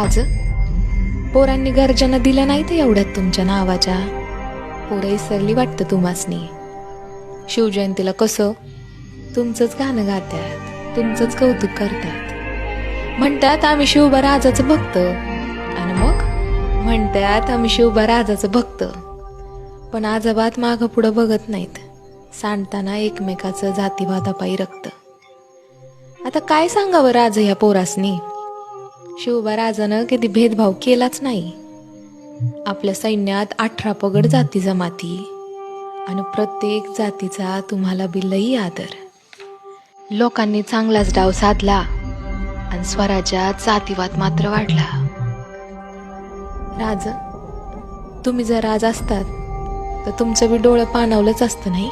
राज, पोरांनी गर्जना दिल्या नाही तर एवढ्यात तुमच्या नावाच्या. पोरं इसरली वाटतं तुम्हासनी. शिवजयंतीला कसं तुमचंच गाणं गातात, तुमचंच कौतुक करतात. म्हणतात आम्ही शिवबा राजाचं भक्त, आणि मग म्हणतात आम्ही शिवबा राजाचं भक्त. पण आजोबात मागं पुढं बघत नाहीत, सांडताना एकमेकाचं जातीवादापायी रक्त. आता काय सांगावं राज ह्या पोरासनी. शिवबा राजानं कधी भेदभाव केलाच नाही. आपल्या सैन्यात 18 पगड जाती जमाती, आणि प्रत्येक जातीचा तुम्हाला बी लई आदर. लोकांनी चांगलाच डाव साधला, आणि स्वराज्यात जातीवाद मात्र वाढला. राज, तुम्ही जर राज असतात तर तुमचं बी डोळं पाणावलंच असतं नाही.